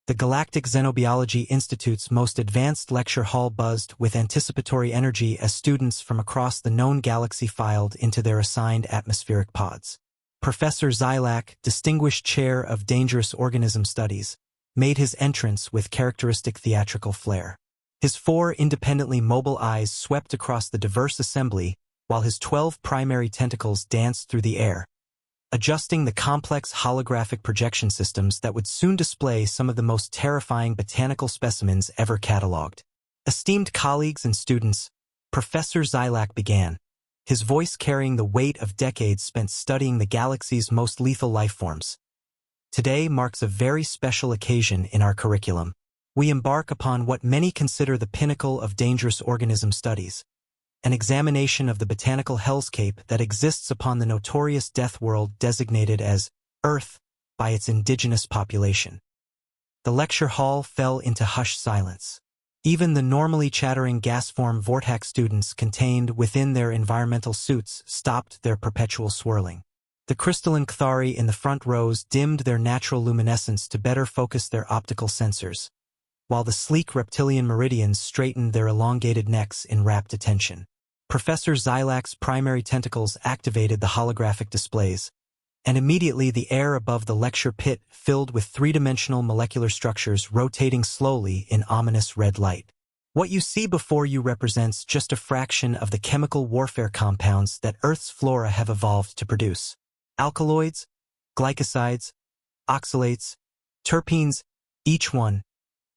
The Galactic Xenobiology Institute's most advanced lecture hall buzzed with anticipatory energy as students from across the known galaxy filed into their assigned atmospheric pods. Professor Xylak, Distinguished Chair of Dangerous Organism Studies, made his entrance with characteristic theatrical flair. His 4 independently mobile eyes swept across the diverse assembly, while his 12 primary tentacles danced through the air, adjusting the complex holographic projection systems that would soon display some of the most terrifying botanical specimens ever catalogued. Esteemed colleagues and students, Professor Xylak began, his voice carrying the weight of decades spent studying the galaxy's most lethal lifeforms. Today marks a very special occasion in our curriculum. We embark upon what many consider the pinnacle of dangerous organism studies, an examination of the botanical hellscape that exists upon the notorious death world designated as Earth by its indigenous population. The lecture hall fell into hushed silence. Even the normally chattering gas-form vortex students contained within their environmental suits stopped their perpetual swirling. The crystalline Cthari in the front rows dimmed their natural luminescence to better focus their optical sensors, while the sleek reptilian meridians straightened their elongated necks in rapt attention. Professor Xylak's primary tentacles activated the holographic displays, and immediately the air above the lecture pit filled with 3-dimensional molecular structures rotating slowly in ominous red light. What you see before you represents just a fraction of the chemical warfare compounds that Earth's flora have evolved to produce. Alkaloids, glycosides, oxalates, terpenes, each one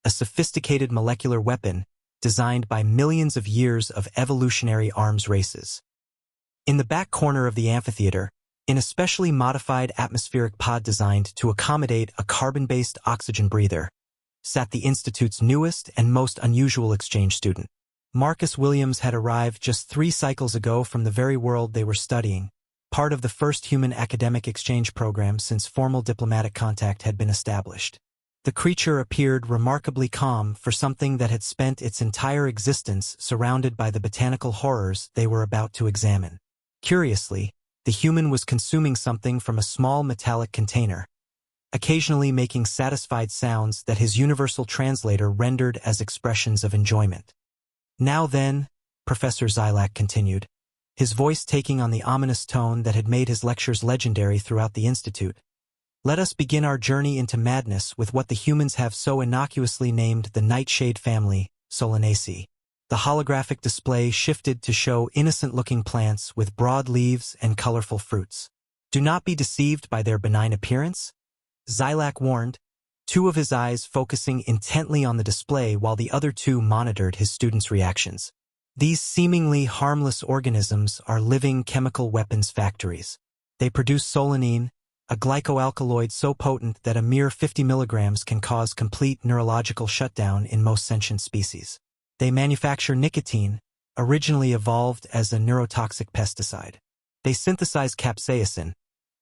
a sophisticated molecular weapon designed by millions of years of evolutionary arms races. In the back corner of the amphitheater, an especially modified atmospheric pod designed to accommodate a carbon-based oxygen breather, sat the Institute's newest and most unusual exchange student. Marcus Williams had arrived just 3 cycles ago from the very world they were studying, part of the first human academic exchange program since formal diplomatic contact had been established. The creature appeared remarkably calm for something that had spent its entire existence surrounded by the botanical horrors they were about to examine. Curiously, the human was consuming something from a small metallic container, occasionally making satisfied sounds that his universal translator rendered as expressions of enjoyment. Now then, Professor Xylak continued, his voice taking on the ominous tone that had made his lectures legendary throughout the Institute, let us begin our journey into madness with what the humans have so innocuously named the nightshade family, Solanaceae. The holographic display shifted to show innocent-looking plants with broad leaves and colorful fruits. Do not be deceived by their benign appearance, Xylak warned, 2 of his eyes focusing intently on the display while the other 2 monitored his students' reactions. These seemingly harmless organisms are living chemical weapons factories. They produce solanine, a glycoalkaloid so potent that a mere 50 milligrams can cause complete neurological shutdown in most sentient species. They manufacture nicotine, originally evolved as a neurotoxic pesticide. They synthesize capsaicin,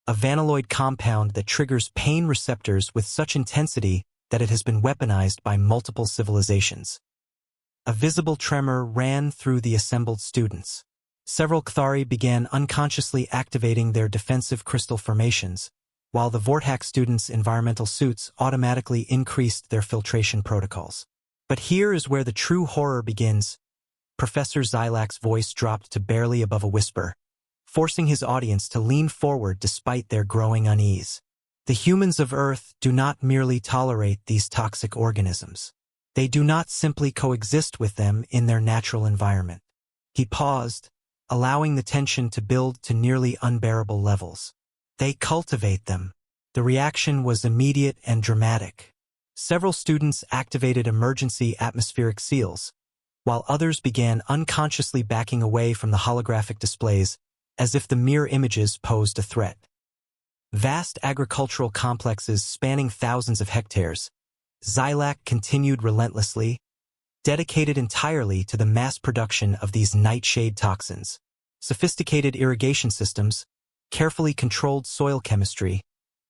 a vanilloid compound that triggers pain receptors with such intensity that it has been weaponized by multiple civilizations. A visible tremor ran through the assembled students. Several Cthari began unconsciously activating their defensive crystal formations, while the Vortex students' environmental suits automatically increased their filtration protocols. But here is where the true horror begins. Professor Xylak's voice dropped to barely above a whisper, forcing his audience to lean forward despite their growing unease. The humans of Earth do not merely tolerate these toxic organisms. They do not simply coexist with them in their natural environment. He paused, allowing the tension to build to nearly unbearable levels. They cultivate them. The reaction was immediate and dramatic. Several students activated emergency atmospheric seals, while others began unconsciously backing away from the holographic displays as if the mere images posed a threat. Vast agricultural complexes spanning thousands of hectares, Xylak continued relentlessly, dedicated entirely to the mass production of these nightshade toxins. Sophisticated irrigation systems, carefully controlled soil chemistry,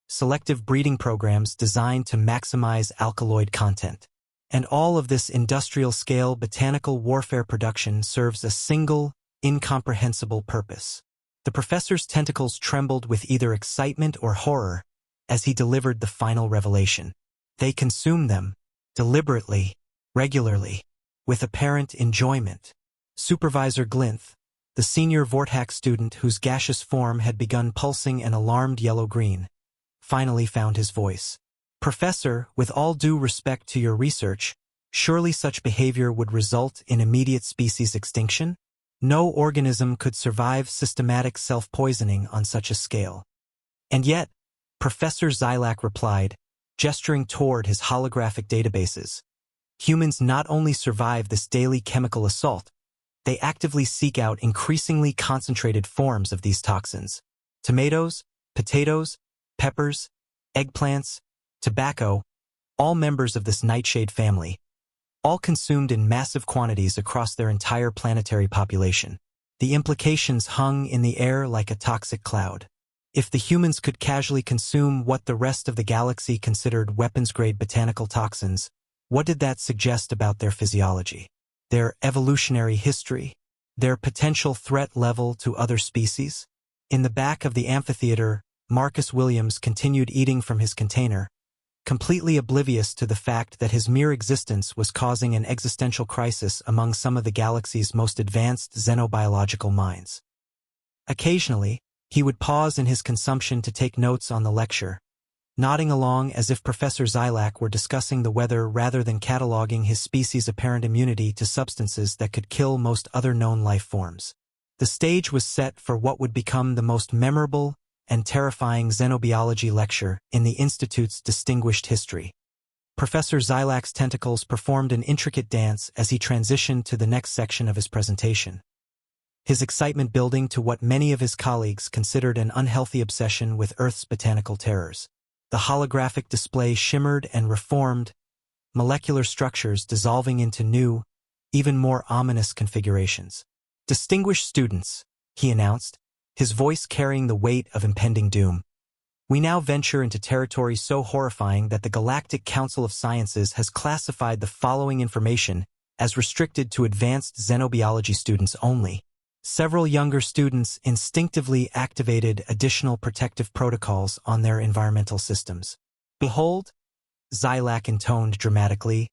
selective breeding programs designed to maximize alkaloid content. And all of this industrial-scale botanical warfare production serves a single, incomprehensible purpose. The professor's tentacles trembled with either excitement or horror as he delivered the final revelation. They consume them, deliberately, regularly, with apparent enjoyment. Supervisor Glinth, the senior Vortex student whose gaseous form had begun pulsing an alarmed yellow-green, finally found his voice. Professor, with all due respect to your research, surely such behavior would result in immediate species extinction? No organism could survive systematic self-poisoning on such a scale. And yet, Professor Xylac replied, gesturing toward his holographic databases, humans not only survive this daily chemical assault, they actively seek out increasingly concentrated forms of these toxins. Tomatoes, potatoes, peppers, eggplants, tobacco, all members of this nightshade family, all consumed in massive quantities across their entire planetary population. The implications hung in the air like a toxic cloud. If the humans could casually consume what the rest of the galaxy considered weapons-grade botanical toxins, what did that suggest about their physiology, their evolutionary history, their potential threat level to other species? In the back of the amphitheater, Marcus Williams continued eating from his container, completely oblivious to the fact that his mere existence was causing an existential crisis among some of the galaxy's most advanced xenobiological minds. Occasionally, he would pause in his consumption to take notes on the lecture, nodding along as if Professor Xylac were discussing the weather rather than cataloging his species' apparent immunity to substances that could kill most other known life forms. The stage was set for what would become the most memorable and terrifying xenobiology lecture in the Institute's distinguished history. Professor Xylac's tentacles performed an intricate dance as he transitioned to the next section of his presentation, his excitement building to what many of his colleagues considered an unhealthy obsession with Earth's botanical terrors. The holographic display shimmered and reformed, molecular structures dissolving into new, even more ominous configurations. Distinguished students, he announced, his voice carrying the weight of impending doom. We now venture into territory so horrifying that the Galactic Council of Sciences has classified the following information as restricted to advanced xenobiology students only. Several younger students instinctively activated additional protective protocols on their environmental systems. Behold, Xylac intoned dramatically,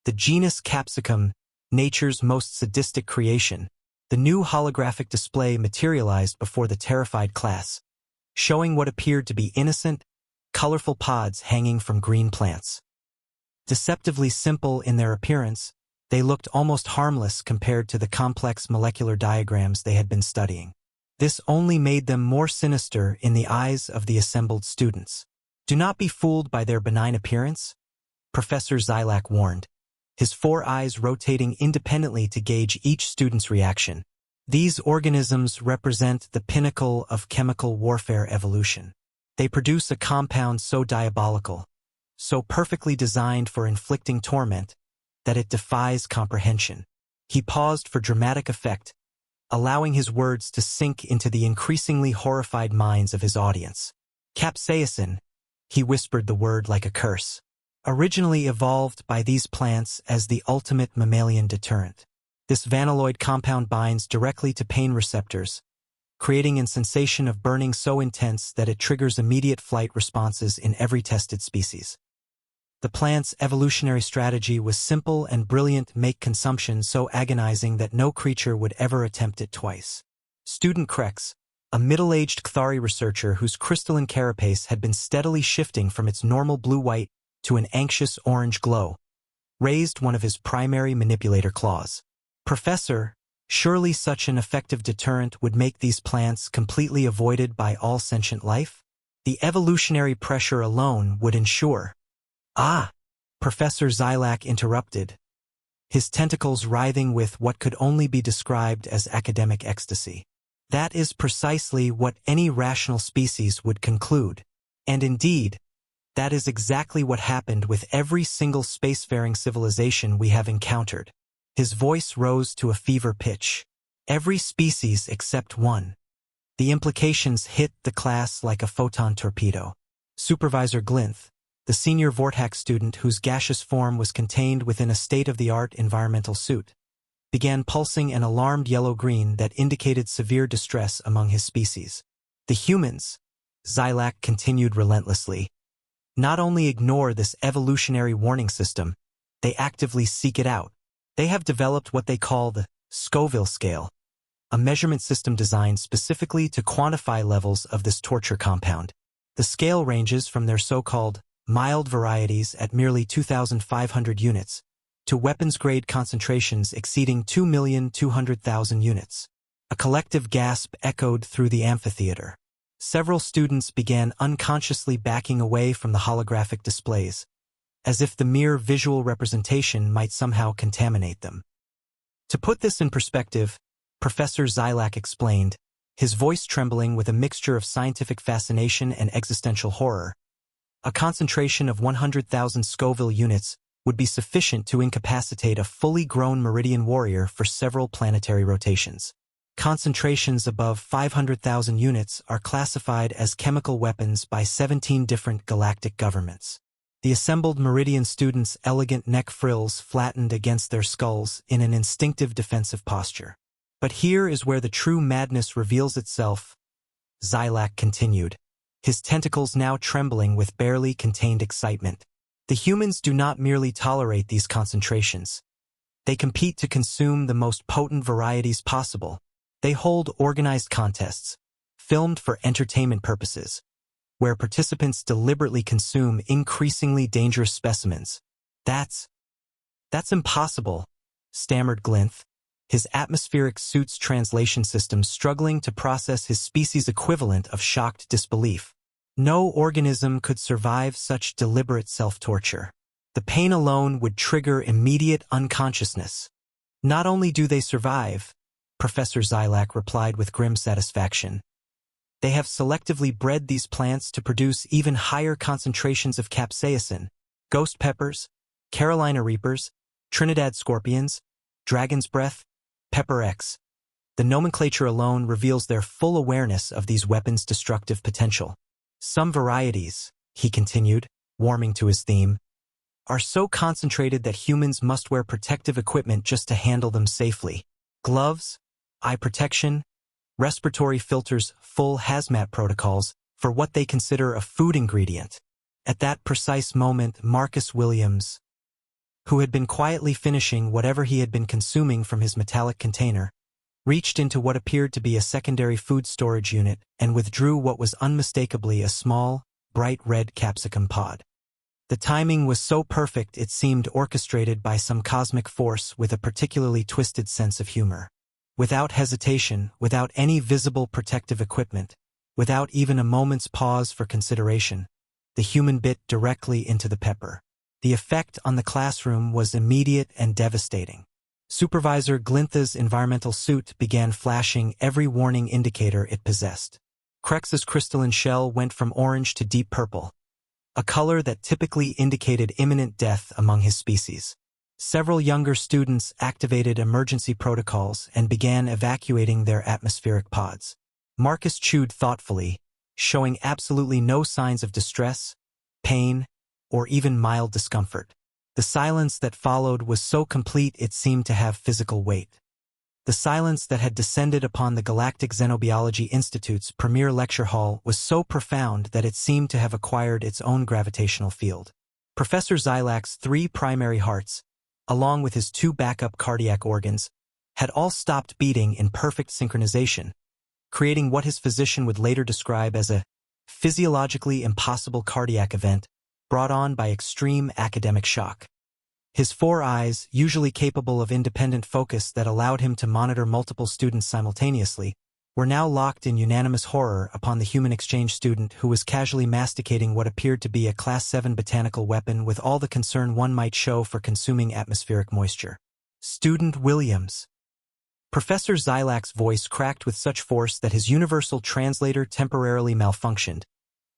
the genus Capsicum, nature's most sadistic creation. The new holographic display materialized before the terrified class, showing what appeared to be innocent, colorful pods hanging from green plants. Deceptively simple in their appearance, they looked almost harmless compared to the complex molecular diagrams they had been studying. This only made them more sinister in the eyes of the assembled students. Do not be fooled by their benign appearance, Professor Xylac warned, his four eyes rotating independently to gauge each student's reaction. These organisms represent the pinnacle of chemical warfare evolution. They produce a compound so diabolical, so perfectly designed for inflicting torment, that it defies comprehension. He paused for dramatic effect, allowing his words to sink into the increasingly horrified minds of his audience. Capsaicin, he whispered the word like a curse, originally evolved by these plants as the ultimate mammalian deterrent. This vanilloid compound binds directly to pain receptors, creating a sensation of burning so intense that it triggers immediate flight responses in every tested species. The plant's evolutionary strategy was simple and brilliant, make consumption so agonizing that no creature would ever attempt it twice. Student Krex, a middle-aged Cthari researcher whose crystalline carapace had been steadily shifting from its normal blue-white to an anxious orange glow, raised one of his primary manipulator claws. Professor, surely such an effective deterrent would make these plants completely avoided by all sentient life? The evolutionary pressure alone would ensure. Ah! Professor Xylac interrupted, his tentacles writhing with what could only be described as academic ecstasy. That is precisely what any rational species would conclude. And indeed, that is exactly what happened with every single spacefaring civilization we have encountered. His voice rose to a fever pitch. Every species except one. The implications hit the class like a photon torpedo. Supervisor Glinth, the senior Vortex student whose gaseous form was contained within a state-of-the-art environmental suit, began pulsing an alarmed yellow-green that indicated severe distress among his species. The humans, Xylac continued relentlessly, not only ignore this evolutionary warning system, they actively seek it out. They have developed what they call the Scoville scale, a measurement system designed specifically to quantify levels of this torture compound. The scale ranges from their so-called mild varieties at merely 2,500 units to weapons-grade concentrations exceeding 2,200,000 units. A collective gasp echoed through the amphitheater. Several students began unconsciously backing away from the holographic displays, as if the mere visual representation might somehow contaminate them. To put this in perspective, Professor Zilak explained, his voice trembling with a mixture of scientific fascination and existential horror. A concentration of 100,000 Scoville units would be sufficient to incapacitate a fully grown Meridian warrior for several planetary rotations. Concentrations above 500,000 units are classified as chemical weapons by 17 different galactic governments. The assembled Meridian students' elegant neck frills flattened against their skulls in an instinctive defensive posture. But here is where the true madness reveals itself, Zilak continued, his tentacles now trembling with barely contained excitement. The humans do not merely tolerate these concentrations. They compete to consume the most potent varieties possible. They hold organized contests, filmed for entertainment purposes, where participants deliberately consume increasingly dangerous specimens. That's impossible, stammered Glinth, his atmospheric suit's translation system struggling to process his species' equivalent of shocked disbelief. No organism could survive such deliberate self-torture. The pain alone would trigger immediate unconsciousness. Not only do they survive, Professor Zilak replied with grim satisfaction, they have selectively bred these plants to produce even higher concentrations of capsaicin, ghost peppers, Carolina reapers, Trinidad scorpions, dragon's breath, pepper X. The nomenclature alone reveals their full awareness of these weapons' destructive potential. Some varieties, he continued, warming to his theme, are so concentrated that humans must wear protective equipment just to handle them safely. Gloves, eye protection, respiratory filters, full hazmat protocols for what they consider a food ingredient. At that precise moment, Marcus Williams, who had been quietly finishing whatever he had been consuming from his metallic container, reached into what appeared to be a secondary food storage unit and withdrew what was unmistakably a small, bright red capsicum pod. The timing was so perfect it seemed orchestrated by some cosmic force with a particularly twisted sense of humor. Without hesitation, without any visible protective equipment, without even a moment's pause for consideration, the human bit directly into the pepper. The effect on the classroom was immediate and devastating. Supervisor Glintha's environmental suit began flashing every warning indicator it possessed. Krex's crystalline shell went from orange to deep purple, a color that typically indicated imminent death among his species. Several younger students activated emergency protocols and began evacuating their atmospheric pods. Marcus chewed thoughtfully, showing absolutely no signs of distress, pain, or even mild discomfort. The silence that followed was so complete it seemed to have physical weight. The silence that had descended upon the Galactic Xenobiology Institute's premier lecture hall was so profound that it seemed to have acquired its own gravitational field. Professor Zilak's 3 primary hearts, along with his 2 backup cardiac organs, had all stopped beating in perfect synchronization, creating what his physician would later describe as a physiologically impossible cardiac event brought on by extreme academic shock. His 4 eyes, usually capable of independent focus that allowed him to monitor multiple students simultaneously, were now locked in unanimous horror upon the human exchange student who was casually masticating what appeared to be a Class 7 botanical weapon with all the concern one might show for consuming atmospheric moisture. Student Williams. Professor Zilak's voice cracked with such force that his universal translator temporarily malfunctioned,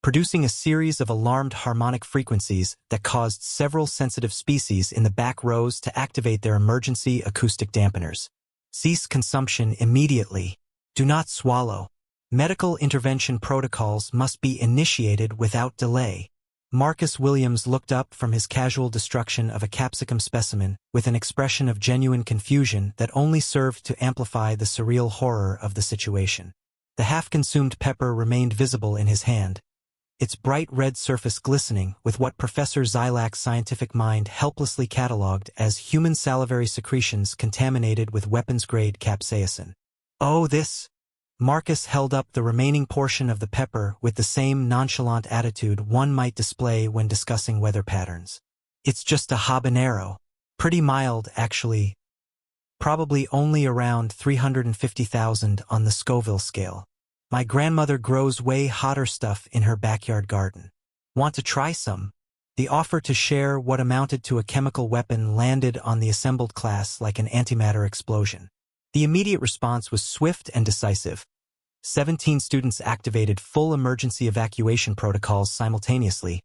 producing a series of alarmed harmonic frequencies that caused several sensitive species in the back rows to activate their emergency acoustic dampeners. Cease consumption immediately. Do not swallow. Medical intervention protocols must be initiated without delay. Marcus Williams looked up from his casual destruction of a capsicum specimen with an expression of genuine confusion that only served to amplify the surreal horror of the situation. The half-consumed pepper remained visible in his hand, its bright red surface glistening with what Professor Xylak's scientific mind helplessly catalogued as human salivary secretions contaminated with weapons-grade capsaicin. "Oh, this—" Marcus held up the remaining portion of the pepper with the same nonchalant attitude one might display when discussing weather patterns. "It's just a habanero. Pretty mild, actually. Probably only around 350,000 on the Scoville scale. My grandmother grows way hotter stuff in her backyard garden. Want to try some?" The offer to share what amounted to a chemical weapon landed on the assembled class like an antimatter explosion. The immediate response was swift and decisive. 17 students activated full emergency evacuation protocols simultaneously,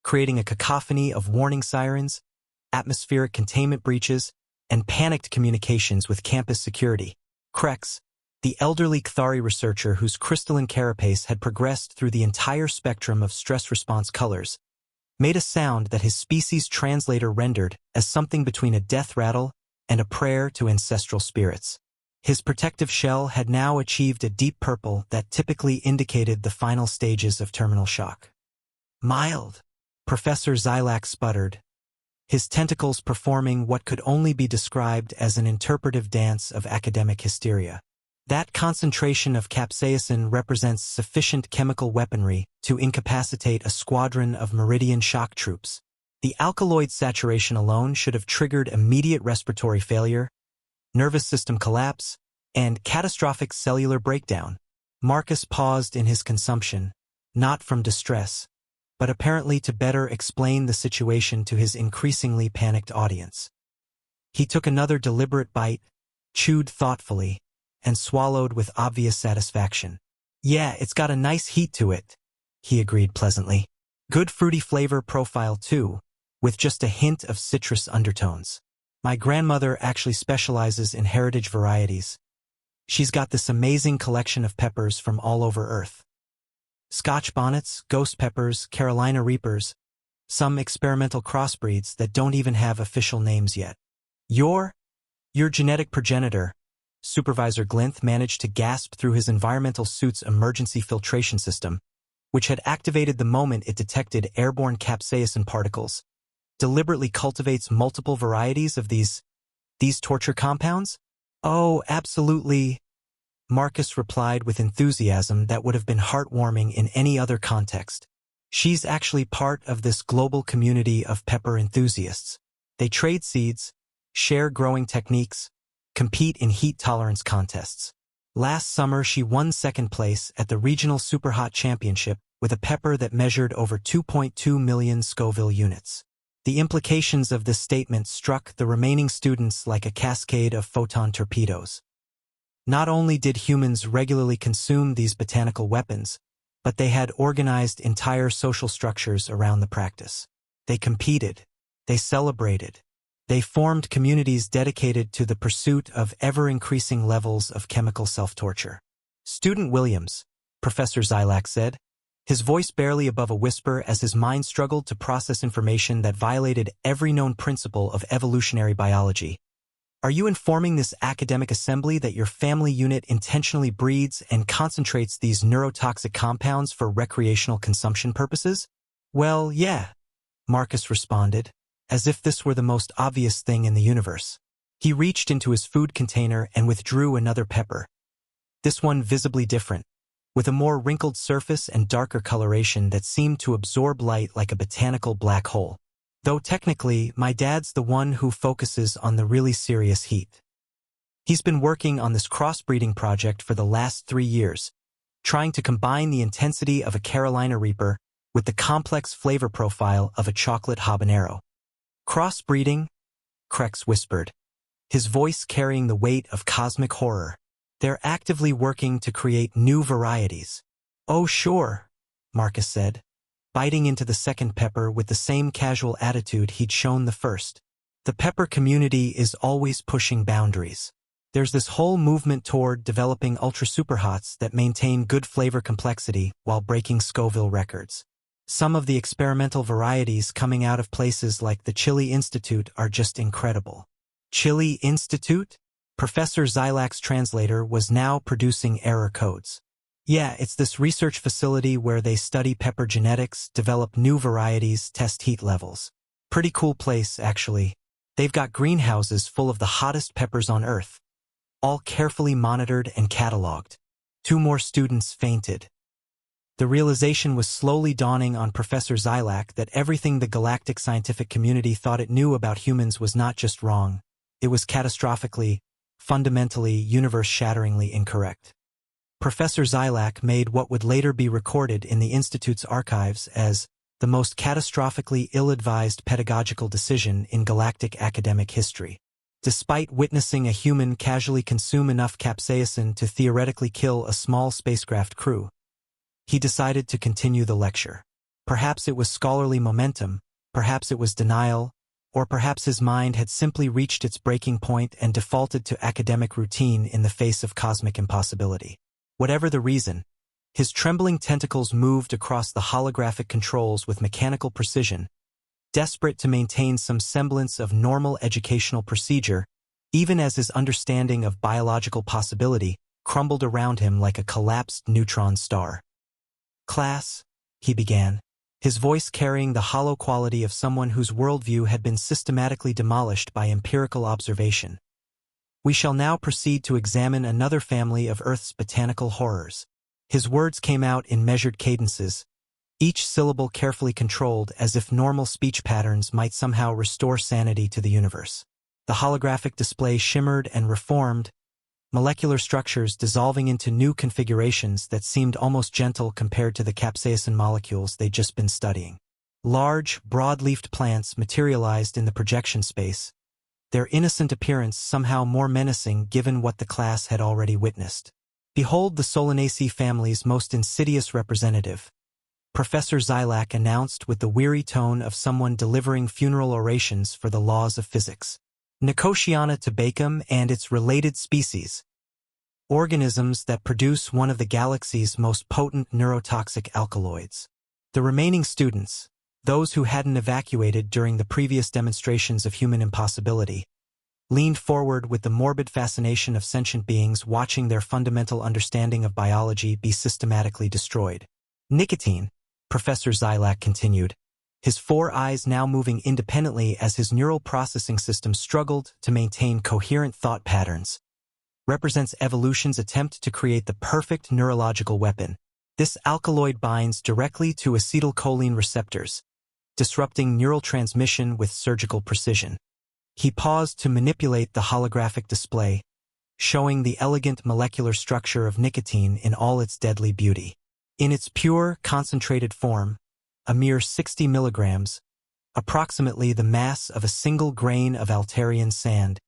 creating a cacophony of warning sirens, atmospheric containment breaches, and panicked communications with campus security. Krex, the elderly Cthari researcher whose crystalline carapace had progressed through the entire spectrum of stress response colors, made a sound that his species translator rendered as something between a death rattle and a prayer to ancestral spirits. His protective shell had now achieved a deep purple that typically indicated the final stages of terminal shock. "Mild," Professor Xylak sputtered, his tentacles performing what could only be described as an interpretive dance of academic hysteria. That concentration of capsaicin represents sufficient chemical weaponry to incapacitate a squadron of Meridian shock troops. The alkaloid saturation alone should have triggered immediate respiratory failure, nervous system collapse, and catastrophic cellular breakdown. Marcus paused in his consumption, not from distress, but apparently to better explain the situation to his increasingly panicked audience. He took another deliberate bite, chewed thoughtfully, and swallowed with obvious satisfaction. "Yeah, it's got a nice heat to it," he agreed pleasantly. "Good fruity flavor profile too, with just a hint of citrus undertones. My grandmother actually specializes in heritage varieties. She's got this amazing collection of peppers from all over Earth. Scotch bonnets, ghost peppers, Carolina reapers, some experimental crossbreeds that don't even have official names yet. Your genetic progenitor," Supervisor Glinth managed to gasp through his environmental suit's emergency filtration system, which had activated the moment it detected airborne capsaicin particles, "deliberately cultivates multiple varieties of these torture compounds?" "Oh, absolutely," Marcus replied with enthusiasm that would have been heartwarming in any other context. "She's actually part of this global community of pepper enthusiasts. They trade seeds, share growing techniques, compete in heat tolerance contests. Last summer she won second place at the Regional Superhot Championship with a pepper that measured over 2.2 million Scoville units." The implications of this statement struck the remaining students like a cascade of photon torpedoes. Not only did humans regularly consume these botanical weapons, but they had organized entire social structures around the practice. They competed, they celebrated, they formed communities dedicated to the pursuit of ever-increasing levels of chemical self-torture. "Student Williams," Professor Xylak said, his voice barely above a whisper as his mind struggled to process information that violated every known principle of evolutionary biology. "Are you informing this academic assembly that your family unit intentionally breeds and concentrates these neurotoxic compounds for recreational consumption purposes?" "Well, yeah," Marcus responded, as if this were the most obvious thing in the universe. He reached into his food container and withdrew another pepper. This one visibly different, with a more wrinkled surface and darker coloration that seemed to absorb light like a botanical black hole. "Though technically, my dad's the one who focuses on the really serious heat. He's been working on this crossbreeding project for the last 3 years, trying to combine the intensity of a Carolina Reaper with the complex flavor profile of a chocolate habanero." "Crossbreeding?" Krex whispered, his voice carrying the weight of cosmic horror. "They're actively working to create new varieties." "Oh, sure," Marcus said, biting into the second pepper with the same casual attitude he'd shown the first. "The pepper community is always pushing boundaries. There's this whole movement toward developing ultra-superhots that maintain good flavor complexity while breaking Scoville records. Some of the experimental varieties coming out of places like the Chili Institute are just incredible." "Chili Institute?" Professor Xylak's translator was now producing error codes. Yeah, it's this research facility where they study pepper genetics, develop new varieties, test heat levels. Pretty cool place, actually. They've got greenhouses full of the hottest peppers on Earth, all carefully monitored and cataloged. 2 more students fainted. The realization was slowly dawning on Professor Xylac that everything the galactic scientific community thought it knew about humans was not just wrong. It was catastrophically, fundamentally, universe-shatteringly incorrect. Professor Xylac made what would later be recorded in the Institute's archives as the most catastrophically ill-advised pedagogical decision in galactic academic history. Despite witnessing a human casually consume enough capsaicin to theoretically kill a small spacecraft crew, he decided to continue the lecture. Perhaps it was scholarly momentum, perhaps it was denial, or perhaps his mind had simply reached its breaking point and defaulted to academic routine in the face of cosmic impossibility. Whatever the reason, his trembling tentacles moved across the holographic controls with mechanical precision, desperate to maintain some semblance of normal educational procedure, even as his understanding of biological possibility crumbled around him like a collapsed neutron star. "Class," he began, his voice carrying the hollow quality of someone whose worldview had been systematically demolished by empirical observation. "We shall now proceed to examine another family of Earth's botanical horrors." His words came out in measured cadences, each syllable carefully controlled as if normal speech patterns might somehow restore sanity to the universe. The holographic display shimmered and reformed, molecular structures dissolving into new configurations that seemed almost gentle compared to the capsaicin molecules they'd just been studying. Large, broad-leafed plants materialized in the projection space, their innocent appearance somehow more menacing given what the class had already witnessed. "Behold the Solanaceae family's most insidious representative," Professor Xylac announced with the weary tone of someone delivering funeral orations for the laws of physics. "Nicotiana tabacum and its related species, organisms that produce one of the galaxy's most potent neurotoxic alkaloids." The remaining students, those who hadn't evacuated during the previous demonstrations of human impossibility, leaned forward with the morbid fascination of sentient beings watching their fundamental understanding of biology be systematically destroyed. "Nicotine," Professor Xylac continued, his 4 eyes now moving independently as his neural processing system struggled to maintain coherent thought patterns, "represents evolution's attempt to create the perfect neurological weapon. This alkaloid binds directly to acetylcholine receptors, disrupting neural transmission with surgical precision." He paused to manipulate the holographic display, showing the elegant molecular structure of nicotine in all its deadly beauty. In its pure, concentrated form, a mere 60 milligrams, approximately the mass of a single grain of Altarian sand,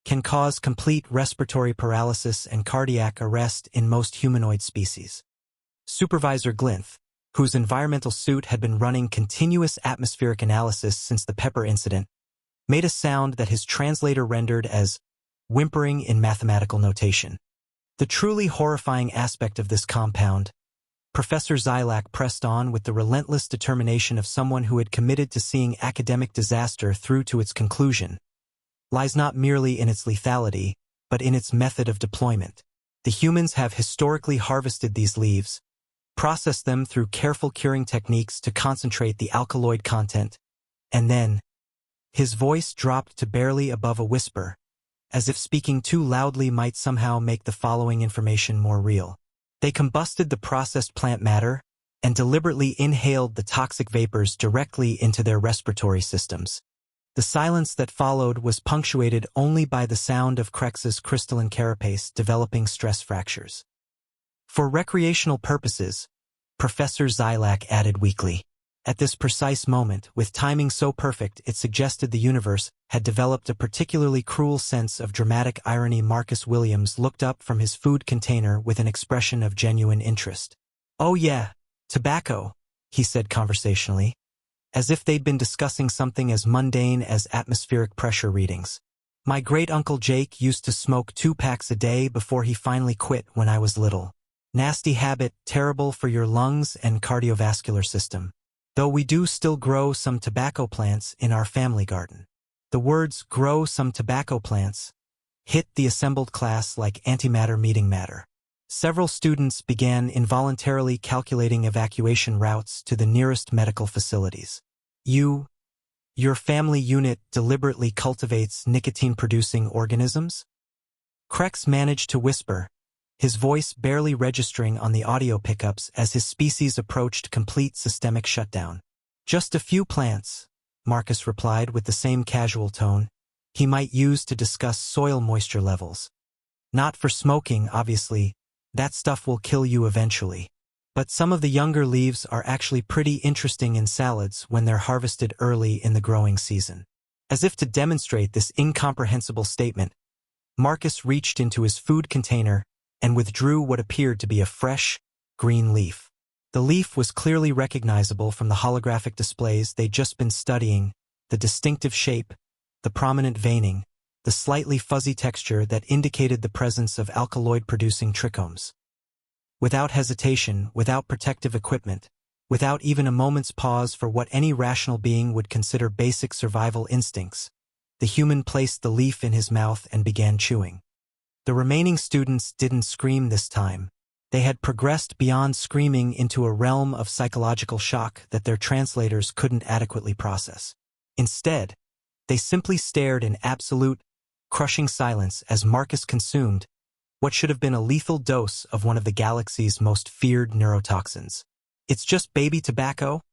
can cause complete respiratory paralysis and cardiac arrest in most humanoid species. Supervisor Glinth, whose environmental suit had been running continuous atmospheric analysis since the pepper incident, made a sound that his translator rendered as whimpering in mathematical notation. The truly horrifying aspect of this compound, Professor Xylac pressed on with the relentless determination of someone who had committed to seeing academic disaster through to its conclusion, lies not merely in its lethality, but in its method of deployment. The humans have historically harvested these leaves, processed them through careful curing techniques to concentrate the alkaloid content, and then, his voice dropped to barely above a whisper, as if speaking too loudly might somehow make the following information more real. They combusted the processed plant matter and deliberately inhaled the toxic vapors directly into their respiratory systems. The silence that followed was punctuated only by the sound of Crex's crystalline carapace developing stress fractures. "For recreational purposes," Professor Xylac added weakly. At this precise moment, with timing so perfect it suggested the universe had developed a particularly cruel sense of dramatic irony. Marcus Williams looked up from his food container with an expression of genuine interest. "Oh yeah, tobacco," he said conversationally, as if they'd been discussing something as mundane as atmospheric pressure readings. "My great-uncle Jake used to smoke 2 packs a day before he finally quit when I was little. Nasty habit, terrible for your lungs and cardiovascular system. Though we do still grow some tobacco plants in our family garden." The words "grow some tobacco plants" hit the assembled class like antimatter meeting matter. Several students began involuntarily calculating evacuation routes to the nearest medical facilities. Your family unit deliberately cultivates nicotine-producing organisms? Krex managed to whisper, his voice barely registering on the audio pickups as his species approached complete systemic shutdown. Just a few plants, Marcus replied with the same casual tone, he might use to discuss soil moisture levels. Not for smoking, obviously. That stuff will kill you eventually. But some of the younger leaves are actually pretty interesting in salads when they're harvested early in the growing season. As if to demonstrate this incomprehensible statement, Marcus reached into his food container and withdrew what appeared to be a fresh, green leaf. The leaf was clearly recognizable from the holographic displays they'd just been studying, the distinctive shape, the prominent veining, the slightly fuzzy texture that indicated the presence of alkaloid-producing trichomes. Without hesitation, without protective equipment, without even a moment's pause for what any rational being would consider basic survival instincts, the human placed the leaf in his mouth and began chewing. The remaining students didn't scream this time. They had progressed beyond screaming into a realm of psychological shock that their translators couldn't adequately process. Instead, they simply stared in absolute, crushing silence as Marcus consumed what should have been a lethal dose of one of the galaxy's most feared neurotoxins. It's just baby tobacco,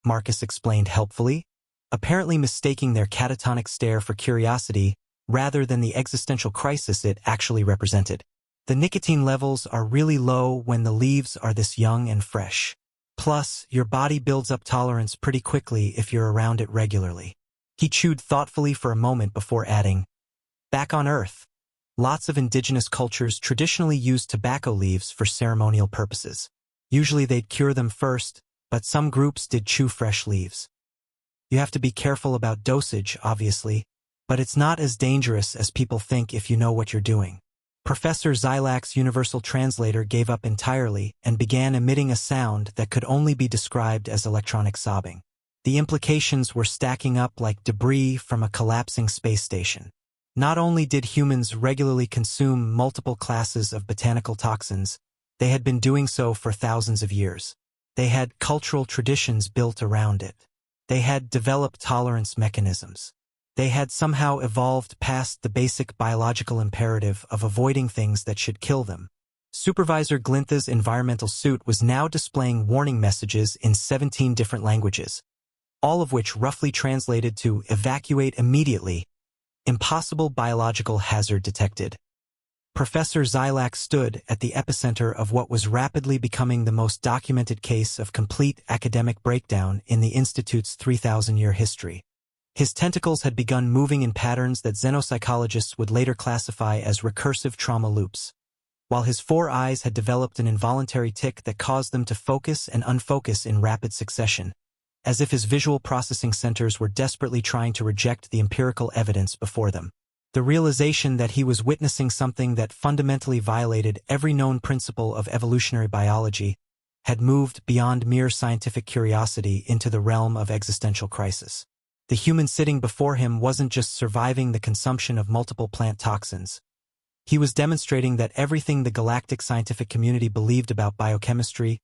Marcus explained helpfully, apparently mistaking their catatonic stare for curiosity rather than the existential crisis it actually represented. The nicotine levels are really low when the leaves are this young and fresh. Plus, your body builds up tolerance pretty quickly if you're around it regularly. He chewed thoughtfully for a moment before adding, back on Earth, lots of indigenous cultures traditionally use tobacco leaves for ceremonial purposes. Usually they'd cure them first, but some groups did chew fresh leaves. You have to be careful about dosage, obviously, but it's not as dangerous as people think if you know what you're doing. Professor Xylak's universal translator gave up entirely and began emitting a sound that could only be described as electronic sobbing. The implications were stacking up like debris from a collapsing space station. Not only did humans regularly consume multiple classes of botanical toxins, they had been doing so for thousands of years. They had cultural traditions built around it. They had developed tolerance mechanisms. They had somehow evolved past the basic biological imperative of avoiding things that should kill them. Supervisor Glintha's environmental suit was now displaying warning messages in 17 different languages, all of which roughly translated to evacuate immediately, impossible biological hazard detected. Professor Xylak stood at the epicenter of what was rapidly becoming the most documented case of complete academic breakdown in the Institute's 3,000-year history. His tentacles had begun moving in patterns that xenopsychologists would later classify as recursive trauma loops, while his 4 eyes had developed an involuntary tic that caused them to focus and unfocus in rapid succession, as if his visual processing centers were desperately trying to reject the empirical evidence before them. The realization that he was witnessing something that fundamentally violated every known principle of evolutionary biology had moved beyond mere scientific curiosity into the realm of existential crisis. The human sitting before him wasn't just surviving the consumption of multiple plant toxins. He was demonstrating that everything the galactic scientific community believed about biochemistry,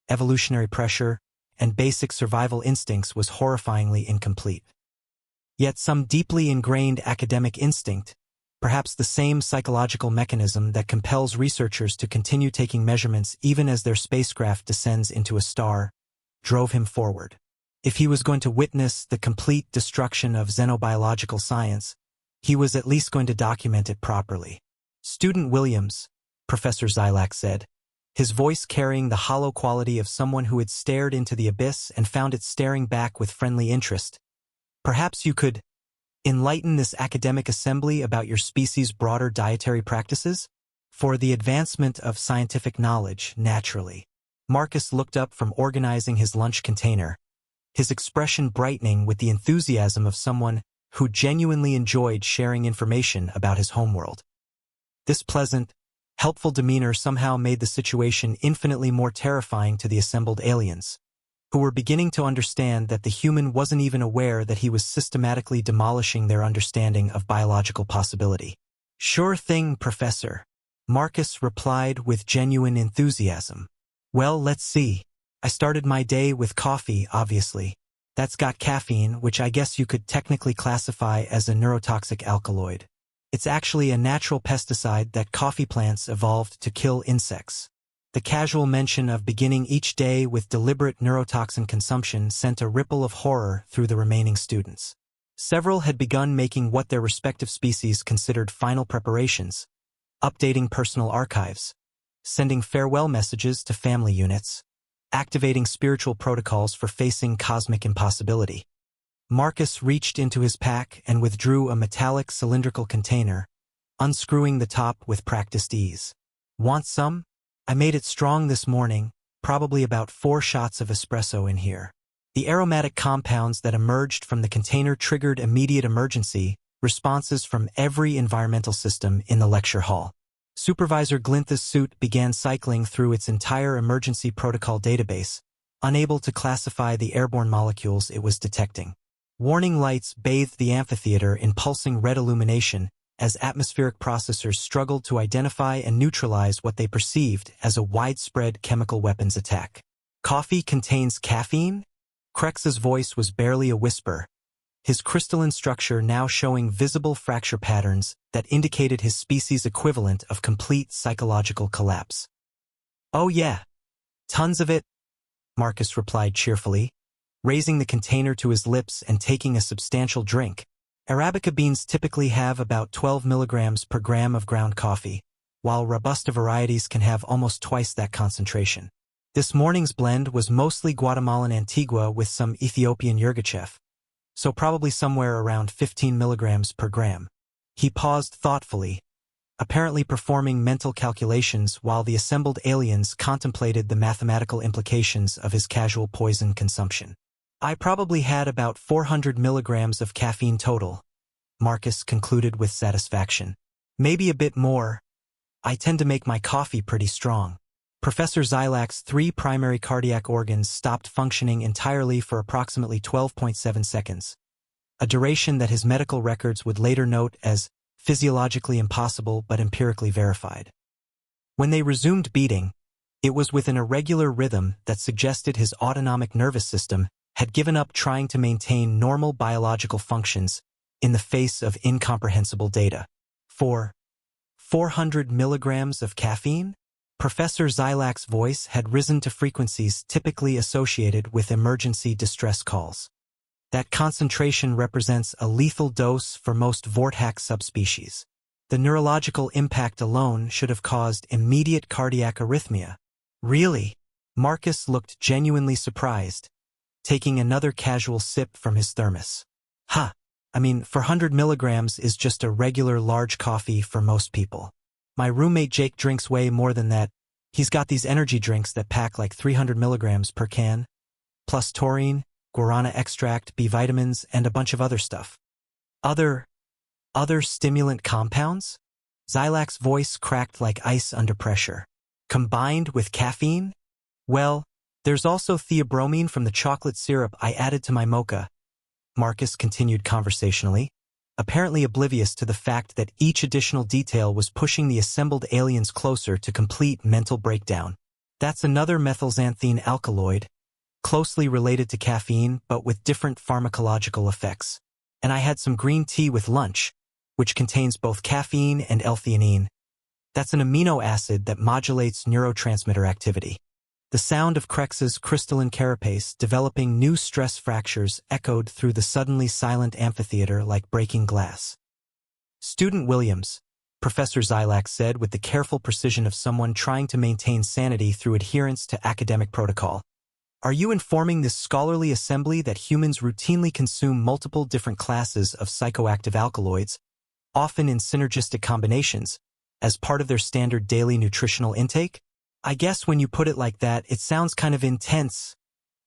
evolutionary pressure, and basic survival instincts was horrifyingly incomplete. Yet some deeply ingrained academic instinct, perhaps the same psychological mechanism that compels researchers to continue taking measurements even as their spacecraft descends into a star, drove him forward. If he was going to witness the complete destruction of xenobiological science, he was at least going to document it properly. Student Williams, Professor Xylak said, his voice carrying the hollow quality of someone who had stared into the abyss and found it staring back with friendly interest. Perhaps you could enlighten this academic assembly about your species' broader dietary practices? For the advancement of scientific knowledge, naturally. Marcus looked up from organizing his lunch container, his expression brightening with the enthusiasm of someone who genuinely enjoyed sharing information about his homeworld. This pleasant, helpful demeanor somehow made the situation infinitely more terrifying to the assembled aliens, who were beginning to understand that the human wasn't even aware that he was systematically demolishing their understanding of biological possibility. "Sure thing, Professor," Marcus replied with genuine enthusiasm. Well, let's see. I started my day with coffee, obviously. That's got caffeine, which I guess you could technically classify as a neurotoxic alkaloid. It's actually a natural pesticide that coffee plants evolved to kill insects. The casual mention of beginning each day with deliberate neurotoxin consumption sent a ripple of horror through the remaining students. Several had begun making what their respective species considered final preparations, updating personal archives, sending farewell messages to family units, activating spiritual protocols for facing cosmic impossibility. Marcus reached into his pack and withdrew a metallic cylindrical container, unscrewing the top with practiced ease. Want some? I made it strong this morning, probably about 4 shots of espresso in here. The aromatic compounds that emerged from the container triggered immediate emergency responses from every environmental system in the lecture hall. Supervisor Glintha's suit began cycling through its entire emergency protocol database, unable to classify the airborne molecules it was detecting. Warning lights bathed the amphitheater in pulsing red illumination as atmospheric processors struggled to identify and neutralize what they perceived as a widespread chemical weapons attack. Coffee contains caffeine? Crex's voice was barely a whisper, his crystalline structure now showing visible fracture patterns that indicated his species' equivalent of complete psychological collapse. Oh yeah, tons of it, Marcus replied cheerfully, raising the container to his lips and taking a substantial drink. Arabica beans typically have about 12 milligrams per gram of ground coffee, while Robusta varieties can have almost twice that concentration. This morning's blend was mostly Guatemalan Antigua with some Ethiopian Yirgacheffe, so probably somewhere around 15 milligrams per gram. He paused thoughtfully, apparently performing mental calculations while the assembled aliens contemplated the mathematical implications of his casual poison consumption. I probably had about 400 milligrams of caffeine total, Marcus concluded with satisfaction. Maybe a bit more. I tend to make my coffee pretty strong. Professor Xylak's 3 primary cardiac organs stopped functioning entirely for approximately 12.7 seconds, a duration that his medical records would later note as physiologically impossible but empirically verified. When they resumed beating, it was with an irregular rhythm that suggested his autonomic nervous system had given up trying to maintain normal biological functions in the face of incomprehensible data. 400 milligrams of caffeine? Professor Xylak's voice had risen to frequencies typically associated with emergency distress calls. That concentration represents a lethal dose for most Vortex subspecies. The neurological impact alone should have caused immediate cardiac arrhythmia. Really? Marcus looked genuinely surprised, taking another casual sip from his thermos. I mean, 400 milligrams is just a regular large coffee for most people. My roommate Jake drinks way more than that. He's got these energy drinks that pack like 300 milligrams per can, plus taurine, guarana extract, B vitamins, and a bunch of other stuff. Other stimulant compounds? Xylak's voice cracked like ice under pressure. Combined with caffeine? Well, there's also theobromine from the chocolate syrup I added to my mocha, Marcus continued conversationally, apparently oblivious to the fact that each additional detail was pushing the assembled aliens closer to complete mental breakdown. That's another methylxanthine alkaloid, closely related to caffeine but with different pharmacological effects. And I had some green tea with lunch, which contains both caffeine and L-theanine. That's an amino acid that modulates neurotransmitter activity. The sound of Crex's crystalline carapace developing new stress fractures echoed through the suddenly silent amphitheater like breaking glass. Student Williams, Professor Xylak said with the careful precision of someone trying to maintain sanity through adherence to academic protocol. Are you informing this scholarly assembly that humans routinely consume multiple different classes of psychoactive alkaloids, often in synergistic combinations, as part of their standard daily nutritional intake? I guess when you put it like that, it sounds kind of intense,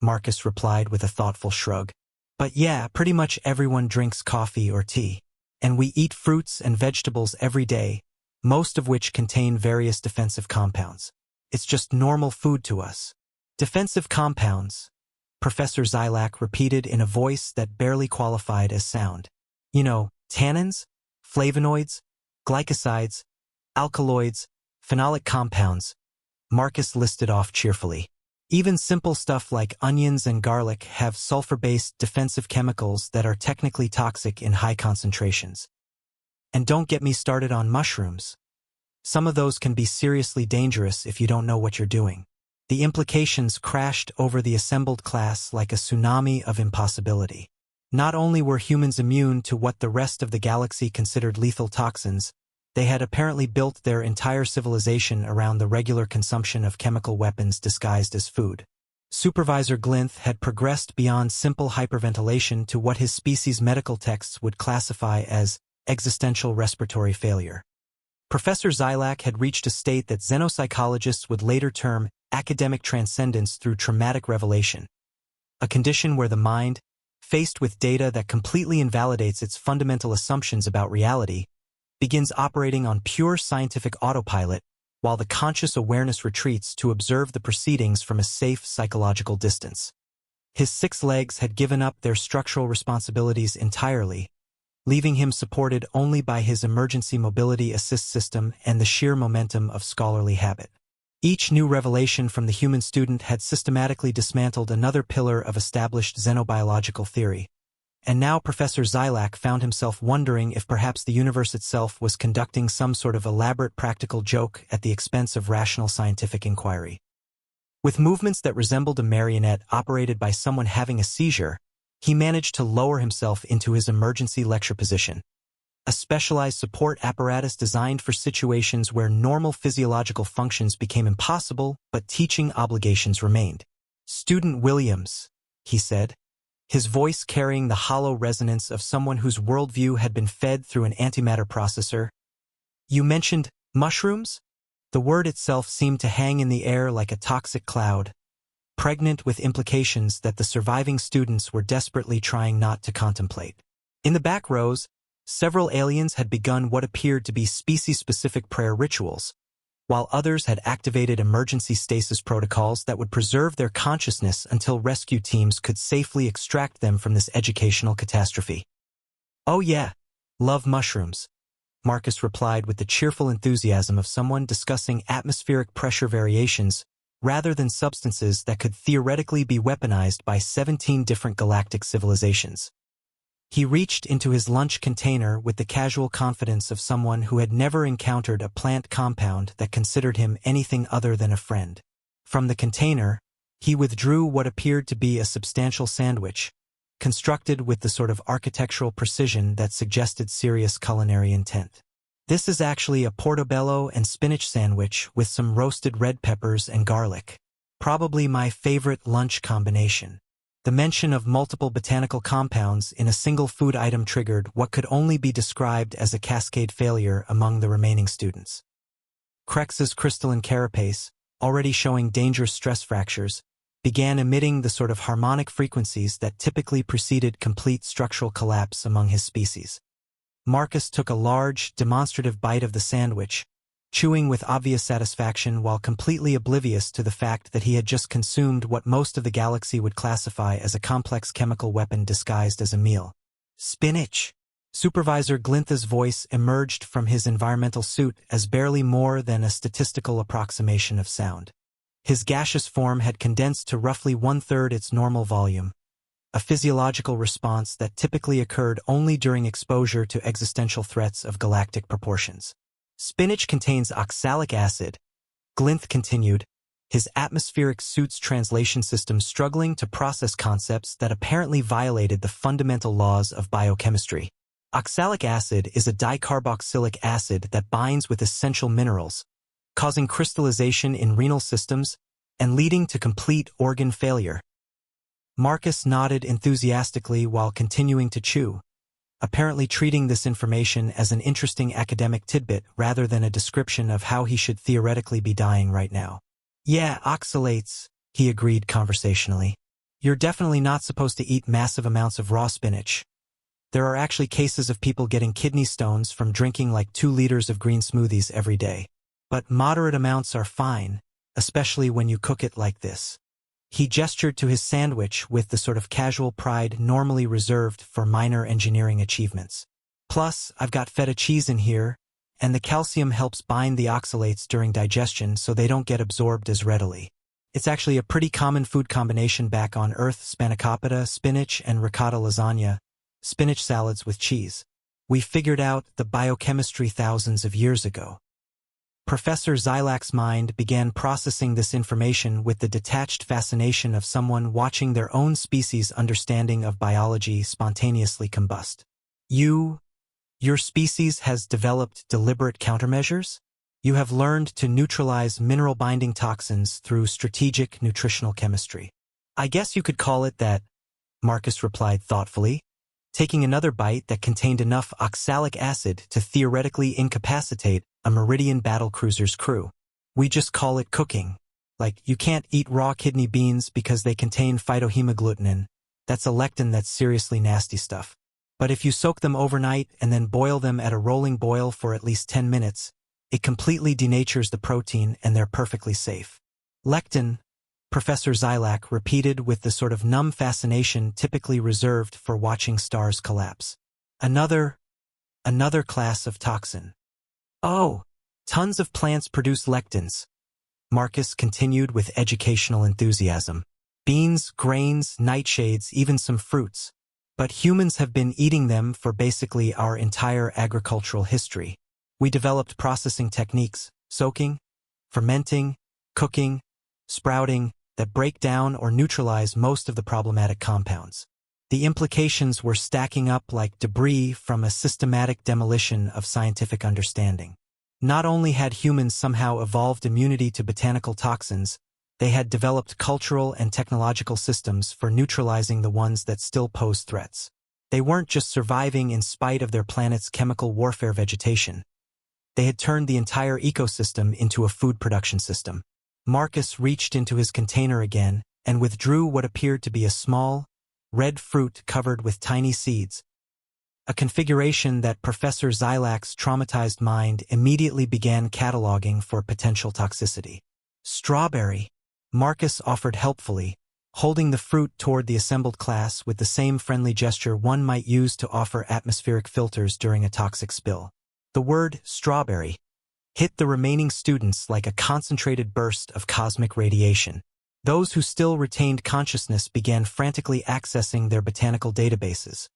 Marcus replied with a thoughtful shrug. But yeah, pretty much everyone drinks coffee or tea. And we eat fruits and vegetables every day, most of which contain various defensive compounds. It's just normal food to us. Defensive compounds, Professor Xylak repeated in a voice that barely qualified as sound. You know, tannins, flavonoids, glycosides, alkaloids, Phenolic compounds, Marcus listed off cheerfully. Even simple stuff like onions and garlic have sulfur-based defensive chemicals that are technically toxic in high concentrations. And don't get me started on mushrooms. Some of those can be seriously dangerous if you don't know what you're doing. The implications crashed over the assembled class like a tsunami of impossibility. Not only were humans immune to what the rest of the galaxy considered lethal toxins, they had apparently built their entire civilization around the regular consumption of chemical weapons disguised as food. Supervisor Glinth had progressed beyond simple hyperventilation to what his species' medical texts would classify as existential respiratory failure. Professor Xylac had reached a state that xenopsychologists would later term academic transcendence through traumatic revelation, a condition where the mind, faced with data that completely invalidates its fundamental assumptions about reality, begins operating on pure scientific autopilot while the conscious awareness retreats to observe the proceedings from a safe psychological distance. His 6 legs had given up their structural responsibilities entirely, leaving him supported only by his emergency mobility assist system and the sheer momentum of scholarly habit. Each new revelation from the human student had systematically dismantled another pillar of established xenobiological theory. And now Professor Xylac found himself wondering if perhaps the universe itself was conducting some sort of elaborate practical joke at the expense of rational scientific inquiry. With movements that resembled a marionette operated by someone having a seizure, he managed to lower himself into his emergency lecture position, a specialized support apparatus designed for situations where normal physiological functions became impossible but teaching obligations remained. "Student Williams," he said, his voice carrying the hollow resonance of someone whose worldview had been fed through an antimatter processor. "You mentioned mushrooms?" The word itself seemed to hang in the air like a toxic cloud, pregnant with implications that the surviving students were desperately trying not to contemplate. In the back rows, several aliens had begun what appeared to be species-specific prayer rituals, while others had activated emergency stasis protocols that would preserve their consciousness until rescue teams could safely extract them from this educational catastrophe. "Oh yeah, love mushrooms," Marcus replied with the cheerful enthusiasm of someone discussing atmospheric pressure variations rather than substances that could theoretically be weaponized by 17 different galactic civilizations. He reached into his lunch container with the casual confidence of someone who had never encountered a plant compound that considered him anything other than a friend. From the container, he withdrew what appeared to be a substantial sandwich, constructed with the sort of architectural precision that suggested serious culinary intent. "This is actually a portobello and spinach sandwich with some roasted red peppers and garlic. Probably my favorite lunch combination." The mention of multiple botanical compounds in a single food item triggered what could only be described as a cascade failure among the remaining students. Krex's crystalline carapace, already showing dangerous stress fractures, began emitting the sort of harmonic frequencies that typically preceded complete structural collapse among his species. Marcus took a large, demonstrative bite of the sandwich, chewing with obvious satisfaction while completely oblivious to the fact that he had just consumed what most of the galaxy would classify as a complex chemical weapon disguised as a meal. "Spinach!" Supervisor Glintha's voice emerged from his environmental suit as barely more than a statistical approximation of sound. His gaseous form had condensed to roughly 1/3 its normal volume, a physiological response that typically occurred only during exposure to existential threats of galactic proportions. "Spinach contains oxalic acid," Glinth continued, his atmospheric suit's translation system struggling to process concepts that apparently violated the fundamental laws of biochemistry. "Oxalic acid is a dicarboxylic acid that binds with essential minerals, causing crystallization in renal systems and leading to complete organ failure." Marcus nodded enthusiastically while continuing to chew, apparently treating this information as an interesting academic tidbit rather than a description of how he should theoretically be dying right now. "Yeah, oxalates," he agreed conversationally. "You're definitely not supposed to eat massive amounts of raw spinach. There are actually cases of people getting kidney stones from drinking like 2 liters of green smoothies every day. But moderate amounts are fine, especially when you cook it like this." He gestured to his sandwich with the sort of casual pride normally reserved for minor engineering achievements. "Plus, I've got feta cheese in here, and the calcium helps bind the oxalates during digestion so they don't get absorbed as readily. It's actually a pretty common food combination back on Earth: spanakopita, spinach, and ricotta lasagna, spinach salads with cheese. We figured out the biochemistry thousands of years ago. Professor Zilak's mind began processing this information with the detached fascination of someone watching their own species' understanding of biology spontaneously combust. Your species has developed deliberate countermeasures? You have learned to neutralize mineral-binding toxins through strategic nutritional chemistry. I guess you could call it that, Marcus replied thoughtfully, taking another bite that contained enough oxalic acid to theoretically incapacitate a Meridian battlecruiser's crew. We just call it cooking. Like, you can't eat raw kidney beans because they contain phytohemagglutinin. That's a lectin that's seriously nasty stuff. But if you soak them overnight and then boil them at a rolling boil for at least 10 minutes, it completely denatures the protein and they're perfectly safe. Lectin, Professor Zilak repeated with the sort of numb fascination typically reserved for watching stars collapse. Another class of toxin. Oh, tons of plants produce lectins, Marcus continued with educational enthusiasm. Beans, grains, nightshades, even some fruits. But humans have been eating them for basically our entire agricultural history. We developed processing techniques, soaking, fermenting, cooking, sprouting, that break down or neutralize most of the problematic compounds. The implications were stacking up like debris from a systematic demolition of scientific understanding. Not only had humans somehow evolved immunity to botanical toxins, they had developed cultural and technological systems for neutralizing the ones that still pose threats. They weren't just surviving in spite of their planet's chemical warfare vegetation. They had turned the entire ecosystem into a food production system. Marcus reached into his container again and withdrew what appeared to be a small, red fruit covered with tiny seeds, a configuration that Professor Zilak's traumatized mind immediately began cataloging for potential toxicity. Strawberry, Marcus offered helpfully, holding the fruit toward the assembled class with the same friendly gesture one might use to offer atmospheric filters during a toxic spill. The word strawberry hit the remaining students like a concentrated burst of cosmic radiation. Those who still retained consciousness began frantically accessing their botanical databases,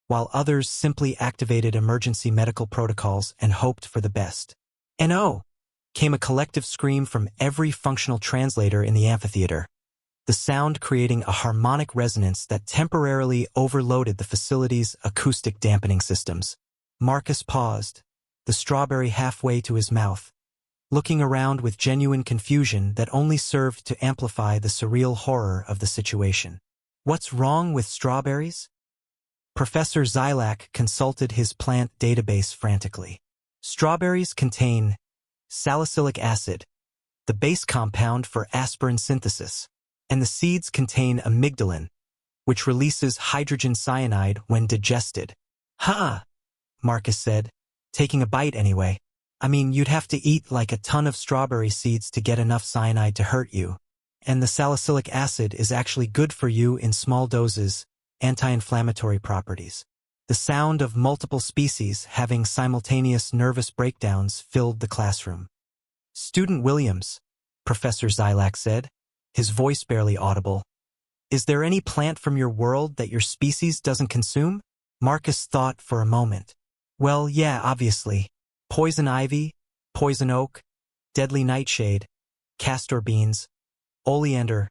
while others simply activated emergency medical protocols and hoped for the best. "No!" came a collective scream from every functional translator in the amphitheater, the sound creating a harmonic resonance that temporarily overloaded the facility's acoustic dampening systems. Marcus paused, the strawberry halfway to his mouth, looking around with genuine confusion that only served to amplify the surreal horror of the situation. What's wrong with strawberries? Professor Zilak consulted his plant database frantically. Strawberries contain salicylic acid, the base compound for aspirin synthesis, and the seeds contain amygdalin, which releases hydrogen cyanide when digested. "Ha!" Marcus said, taking a bite anyway. "I mean, you'd have to eat like a ton of strawberry seeds to get enough cyanide to hurt you. And the salicylic acid is actually good for you in small doses, anti-inflammatory properties." The sound of multiple species having simultaneous nervous breakdowns filled the classroom. "Student Williams," Professor Zilak said, his voice barely audible, "is there any plant from your world that your species doesn't consume?" Marcus thought for a moment. "Well, yeah, obviously. Poison ivy, poison oak, deadly nightshade, castor beans, oleander,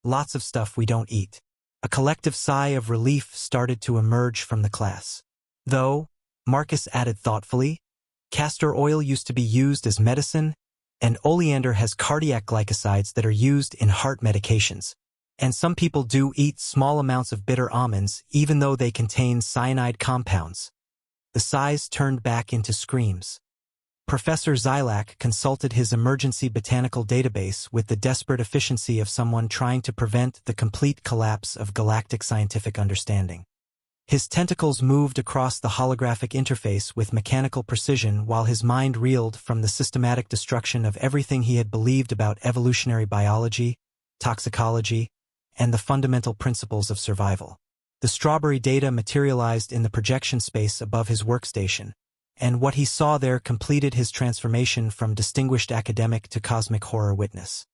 lots of stuff we don't eat." A collective sigh of relief started to emerge from the class. "Though," Marcus added thoughtfully, "castor oil used to be used as medicine, and oleander has cardiac glycosides that are used in heart medications. And some people do eat small amounts of bitter almonds even though they contain cyanide compounds." The sighs turned back into screams. Professor Zilak consulted his emergency botanical database with the desperate efficiency of someone trying to prevent the complete collapse of galactic scientific understanding. His tentacles moved across the holographic interface with mechanical precision while his mind reeled from the systematic destruction of everything he had believed about evolutionary biology, toxicology, and the fundamental principles of survival. The strawberry data materialized in the projection space above his workstation, and what he saw there completed his transformation from distinguished academic to cosmic horror witness.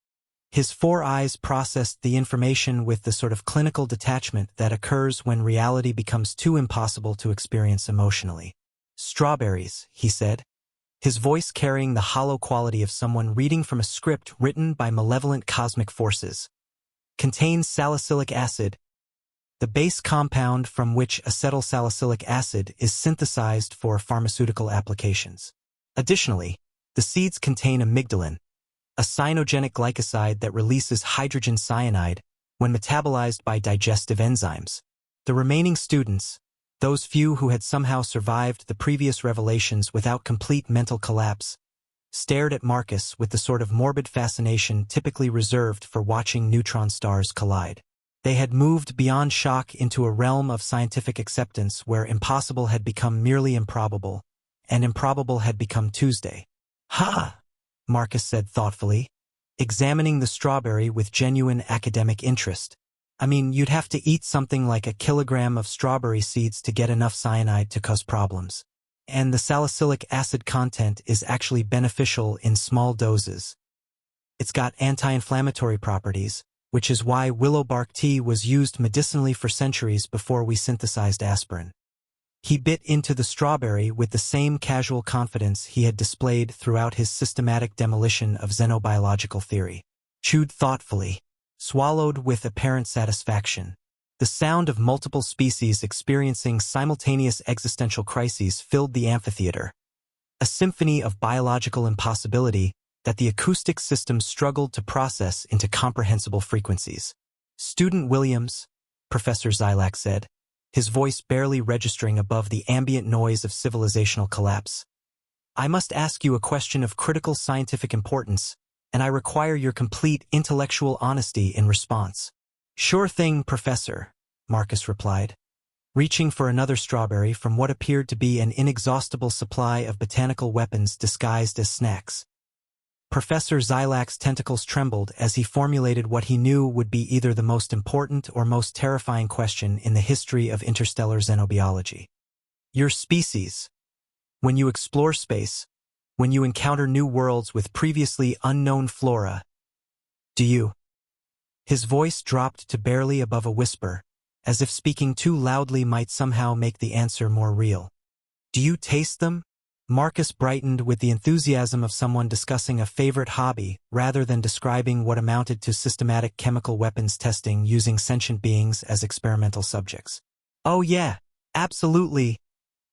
His 4 eyes processed the information with the sort of clinical detachment that occurs when reality becomes too impossible to experience emotionally. "Strawberries," he said, his voice carrying the hollow quality of someone reading from a script written by malevolent cosmic forces. "Contains salicylic acid, the base compound from which acetylsalicylic acid is synthesized for pharmaceutical applications. Additionally, the seeds contain amygdalin, a cyanogenic glycoside that releases hydrogen cyanide when metabolized by digestive enzymes." The remaining students, those few who had somehow survived the previous revelations without complete mental collapse, stared at Marcus with the sort of morbid fascination typically reserved for watching neutron stars collide. They had moved beyond shock into a realm of scientific acceptance where impossible had become merely improbable, and improbable had become Tuesday. "Ha!" Marcus said thoughtfully, examining the strawberry with genuine academic interest. "I mean, you'd have to eat something like a kilogram of strawberry seeds to get enough cyanide to cause problems. And the salicylic acid content is actually beneficial in small doses. It's got anti-inflammatory properties, which is why willow bark tea was used medicinally for centuries before we synthesized aspirin." He bit into the strawberry with the same casual confidence he had displayed throughout his systematic demolition of xenobiological theory. Chewed thoughtfully, swallowed with apparent satisfaction. The sound of multiple species experiencing simultaneous existential crises filled the amphitheater, a symphony of biological impossibility that the acoustic system struggled to process into comprehensible frequencies. "Student Williams," Professor Zilak said, his voice barely registering above the ambient noise of civilizational collapse, "I must ask you a question of critical scientific importance, and I require your complete intellectual honesty in response." "Sure thing, Professor," Marcus replied, reaching for another strawberry from what appeared to be an inexhaustible supply of botanical weapons disguised as snacks. Professor Zilak's tentacles trembled as he formulated what he knew would be either the most important or most terrifying question in the history of interstellar xenobiology. "Your species. When you explore space, when you encounter new worlds with previously unknown flora, do you?" His voice dropped to barely above a whisper, as if speaking too loudly might somehow make the answer more real. "Do you taste them?" Marcus brightened with the enthusiasm of someone discussing a favorite hobby rather than describing what amounted to systematic chemical weapons testing using sentient beings as experimental subjects. "Oh yeah, absolutely,"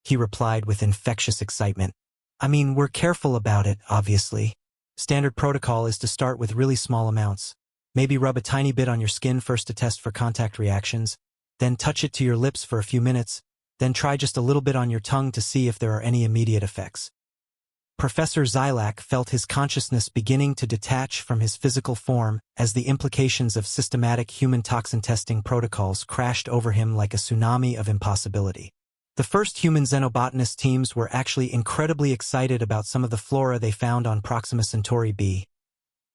he replied with infectious excitement. "I mean, we're careful about it, obviously. Standard protocol is to start with really small amounts. Maybe rub a tiny bit on your skin first to test for contact reactions, then touch it to your lips for a few minutes, then try just a little bit on your tongue to see if there are any immediate effects." Professor Zilak felt his consciousness beginning to detach from his physical form as the implications of systematic human toxin testing protocols crashed over him like a tsunami of impossibility. The first human xenobotanist teams were actually incredibly excited about some of the flora they found on Proxima Centauri b.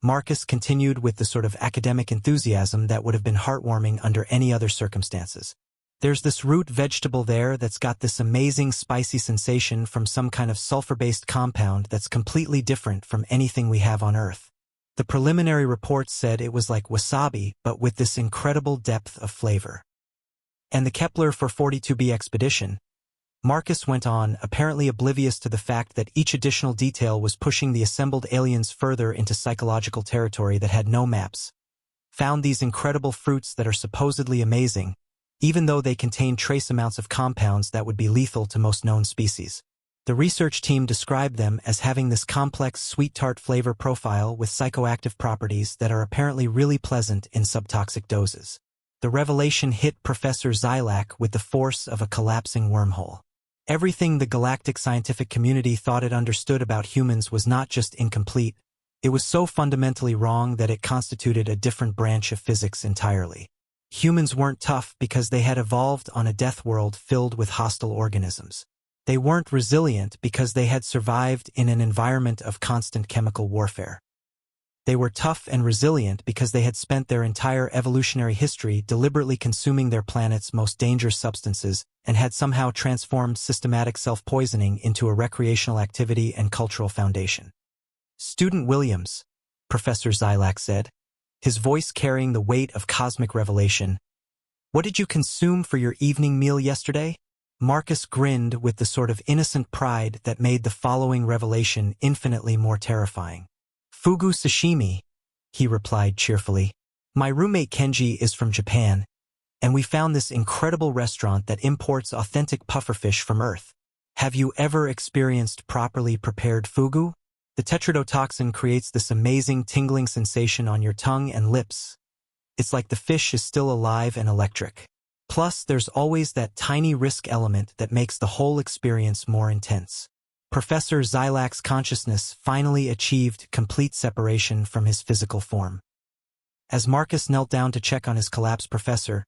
Marcus continued with the sort of academic enthusiasm that would have been heartwarming under any other circumstances. "There's this root vegetable there that's got this amazing spicy sensation from some kind of sulfur-based compound that's completely different from anything we have on Earth. The preliminary reports said it was like wasabi, but with this incredible depth of flavor." And the Kepler 442b expedition, Marcus went on, apparently oblivious to the fact that each additional detail was pushing the assembled aliens further into psychological territory that had no maps, found these incredible fruits that are supposedly amazing, even though they contain trace amounts of compounds that would be lethal to most known species. The research team described them as having this complex sweet-tart flavor profile with psychoactive properties that are apparently really pleasant in subtoxic doses. The revelation hit Professor Zilak with the force of a collapsing wormhole. Everything the galactic scientific community thought it understood about humans was not just incomplete, it was so fundamentally wrong that it constituted a different branch of physics entirely. Humans weren't tough because they had evolved on a death world filled with hostile organisms. They weren't resilient because they had survived in an environment of constant chemical warfare. They were tough and resilient because they had spent their entire evolutionary history deliberately consuming their planet's most dangerous substances and had somehow transformed systematic self-poisoning into a recreational activity and cultural foundation. "Student Williams," Professor Xylax said, his voice carrying the weight of cosmic revelation, "what did you consume for your evening meal yesterday?" Marcus grinned with the sort of innocent pride that made the following revelation infinitely more terrifying. "Fugu sashimi," he replied cheerfully. "My roommate Kenji is from Japan, and we found this incredible restaurant that imports authentic pufferfish from Earth. Have you ever experienced properly prepared fugu? The tetrodotoxin creates this amazing tingling sensation on your tongue and lips. It's like the fish is still alive and electric. Plus, there's always that tiny risk element that makes the whole experience more intense." Professor Xylax's consciousness finally achieved complete separation from his physical form. As Marcus knelt down to check on his collapsed professor,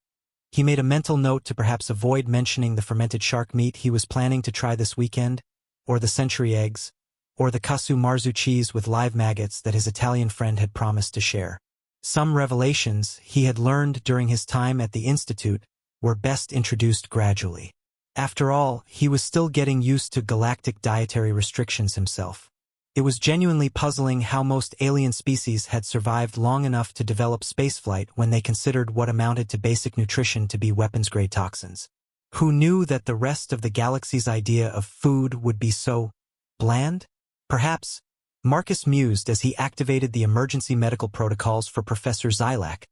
he made a mental note to perhaps avoid mentioning the fermented shark meat he was planning to try this weekend, or the century eggs, or the casu marzu cheese with live maggots that his Italian friend had promised to share. Some revelations he had learned during his time at the Institute were best introduced gradually. After all, he was still getting used to galactic dietary restrictions himself. It was genuinely puzzling how most alien species had survived long enough to develop spaceflight when they considered what amounted to basic nutrition to be weapons-grade toxins. Who knew that the rest of the galaxy's idea of food would be so bland? Perhaps, Marcus mused as he activated the emergency medical protocols for Professor Xylax.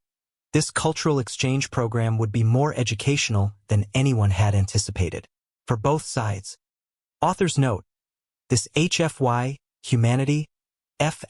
This cultural exchange program would be more educational than anyone had anticipated. For both sides. Author's note: this HFY, Humanity, F******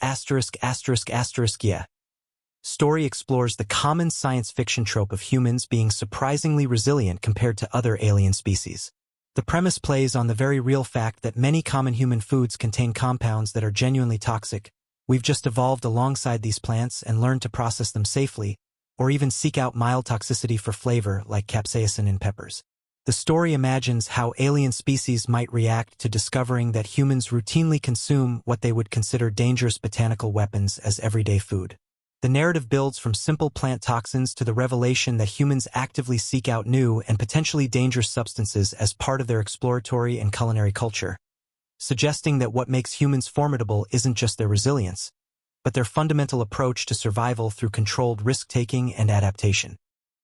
story explores the common science fiction trope of humans being surprisingly resilient compared to other alien species. The premise plays on the very real fact that many common human foods contain compounds that are genuinely toxic. We've just evolved alongside these plants and learned to process them safely, or even seek out mild toxicity for flavor like capsaicin in peppers. The story imagines how alien species might react to discovering that humans routinely consume what they would consider dangerous botanical weapons as everyday food. The narrative builds from simple plant toxins to the revelation that humans actively seek out new and potentially dangerous substances as part of their exploratory and culinary culture, suggesting that what makes humans formidable isn't just their resilience, but their fundamental approach to survival through controlled risk-taking and adaptation.